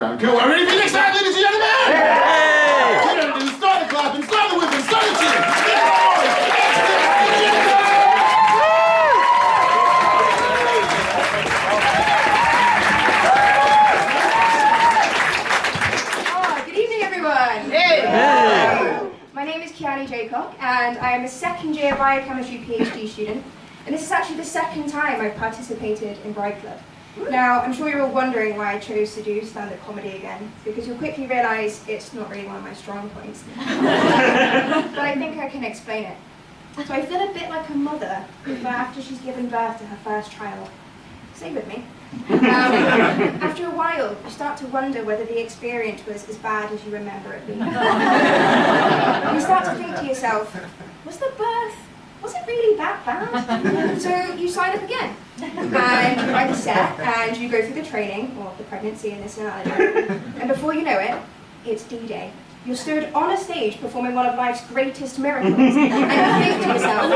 Cool, are ready for the next time, ladies and gentlemen? Hey! Start the clapping, start the whipping, start the cheering. Good evening, everyone. Hey! My name is Kiani Jeacock, and I am a second-year biochemistry PhD student. And this is actually the second time I've participated in Bride Club. Now, I'm sure you're all wondering why I chose to do stand-up comedy again, because you'll quickly realise it's not really one of my strong points. But I think I can explain it. So I feel a bit like a mother after she's given birth to her first child. Stay with me. After a while, you start to wonder whether the experience was as bad as you remember it being. You start to think to yourself, was it really that bad? So you sign up again, and you write the set, and you go through the training, or the pregnancy in this analogy, and before you know it, it's D-Day. You're stood on a stage performing one of life's greatest miracles, and you think to yourself,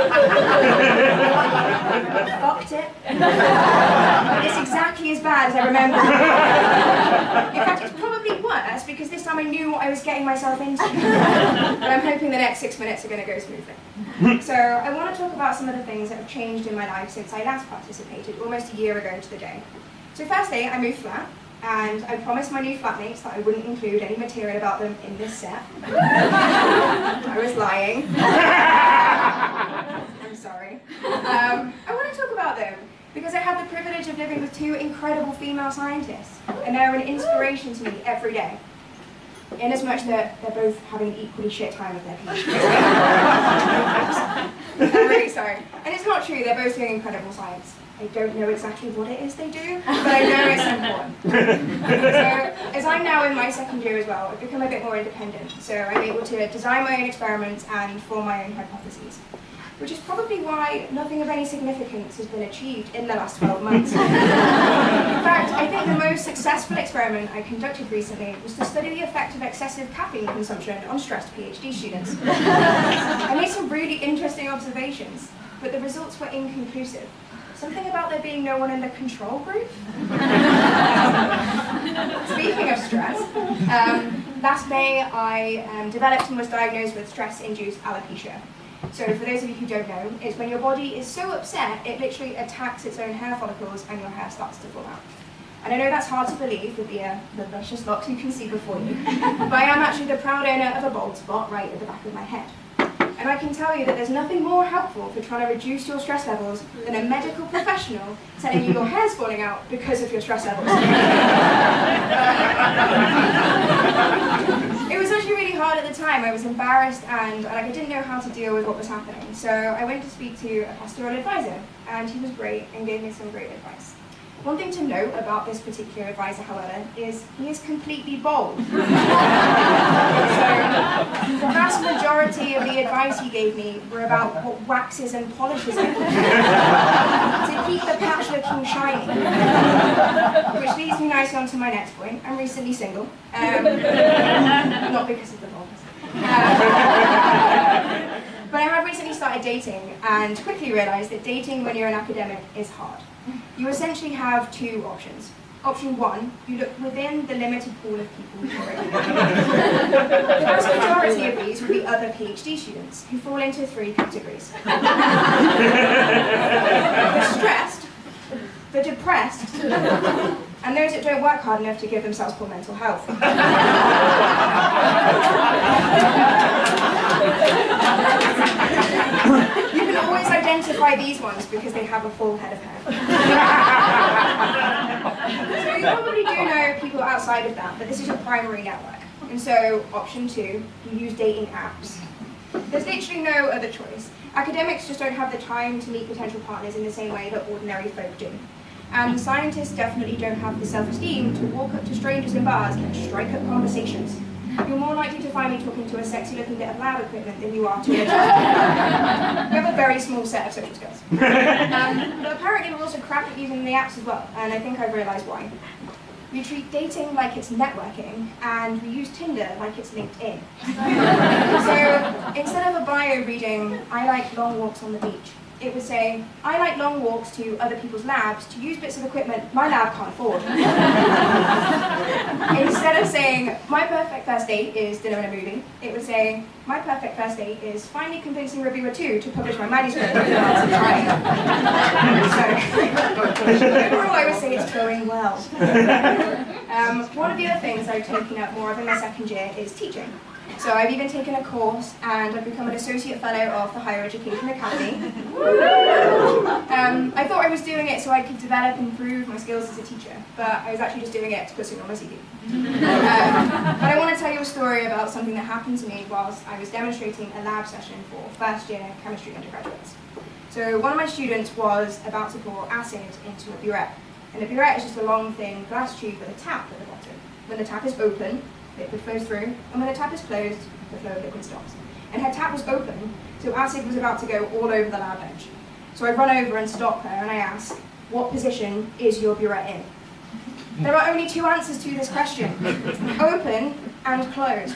fucked it. It's exactly as bad as I remember. In fact, it's probably worse, because this time I knew what I was getting myself into. But I'm hoping the next 6 minutes are going to go smoothly. So I want to talk about some of the things that have changed in my life since I last participated, almost a year ago to the day. So firstly, I moved flat. And I promised my new flatmates that I wouldn't include any material about them in this set. I was lying. I'm sorry. I want to talk about them because I had the privilege of living with two incredible female scientists, and they're an inspiration to me every day. In as much that they're both having an equally shit time with their PhDs. I'm really sorry. And it's not true, they're both doing incredible science. I don't know exactly what it is they do, but I know it's important. So, as I'm now in my second year as well, I've become a bit more independent, so I'm able to design my own experiments and form my own hypotheses. Which is probably why nothing of any significance has been achieved in the last 12 months. In fact, I think the most successful experiment I conducted recently was to study the effect of excessive caffeine consumption on stressed PhD students. I made some really interesting observations, but the results were inconclusive. Something about there being no one in the control group? Speaking of stress, last May I developed and was diagnosed with stress-induced alopecia. So for those of you who don't know, it's when your body is so upset it literally attacks its own hair follicles and your hair starts to fall out. And I know that's hard to believe with the luscious locks you can see before you, but I am actually the proud owner of a bald spot right at the back of my head. And I can tell you that there's nothing more helpful for trying to reduce your stress levels than a medical professional telling you your hair's falling out because of your stress levels. It was actually really hard at the time. I was embarrassed and I didn't know how to deal with what was happening. So I went to speak to a pastoral advisor, and he was great and gave me some great advice. One thing to note about this particular advisor, however, is he is completely bald. So, the vast majority of the advice he gave me were about what waxes and polishes I could do to keep the patch looking shiny. Which leads me nicely on to my next point. I'm recently single. Not because of the baldness. But I have recently started dating and quickly realised that dating when you're an academic is hard. You essentially have two options. Option one, you look within the limited pool of people who already know. The vast majority of these would be other PhD students, who fall into three categories. The stressed, the depressed, and those that don't work hard enough to give themselves poor mental health. You can always identify these ones because they have a full head of hair. So you probably do know people outside of that, but this is your primary network. And so, option two, you use dating apps. There's literally no other choice. Academics just don't have the time to meet potential partners in the same way that ordinary folk do. And scientists definitely don't have the self-esteem to walk up to strangers in bars and strike up conversations. You're more likely to find me talking to a sexy-looking bit of lab equipment than you are to a You have a very small set of social skills. But apparently we're also crap at using the apps as well, and I think I've realised why. We treat dating like it's networking, and we use Tinder like it's LinkedIn. So instead of a bio reading, I like long walks on the beach, it would say, I like long walks to other people's labs to use bits of equipment my lab can't afford. Instead of saying, my perfect first date is dinner and a movie, it would say, my perfect first date is finally convincing reviewer 2 to publish my manuscript in months of trying. So, overall I would say it's going well. One of the other things I've taken up more of in my second year is teaching. So I've even taken a course and I've become an associate fellow of the Higher Education Academy. I thought I was doing it so I could develop and improve my skills as a teacher, but I was actually just doing it to put something on my CV. But I want to tell you a story about something that happened to me whilst I was demonstrating a lab session for first year chemistry undergraduates. So one of my students was about to pour acid into a burette. And a burette is just a long, thin glass tube with a tap at the bottom. When the tap is open, liquid flows through, and when the tap is closed, the flow of liquid stops. And her tap was open, so acid was about to go all over the lab bench. So I run over and stop her, and I ask, what position is your burette in? There are only 2 answers to this question, open and closed.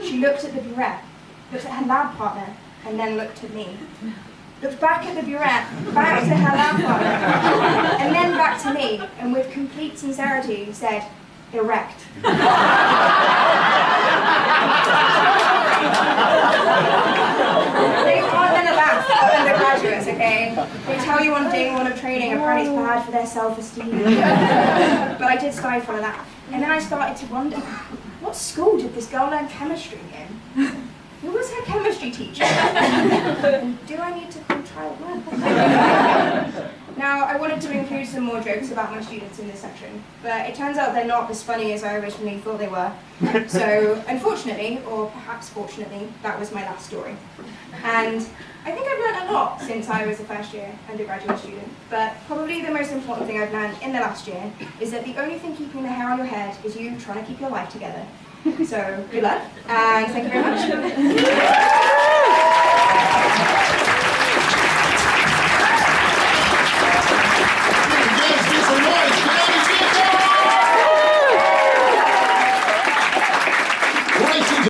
She looked at the burette, looked at her lab partner, and then looked at me. Looked back at the burette, back to her lab partner, and then back to me, and with complete sincerity said, erect. They aren't meant to laugh at undergraduates, okay? They tell you on day 1 of training apparently it's bad for their self-esteem. But I did stifle a laugh. And then I started to wonder, what school did this girl learn chemistry in? Who was her chemistry teacher? Do I need to call child work? Now, I wanted to include some more jokes about my students in this section, but it turns out they're not as funny as I originally thought they were. So, unfortunately, or perhaps fortunately, that was my last story. And I think I've learned a lot since I was a first year undergraduate student, but probably the most important thing I've learned in the last year is that the only thing keeping the hair on your head is you trying to keep your life together. So, good luck, and thank you very much.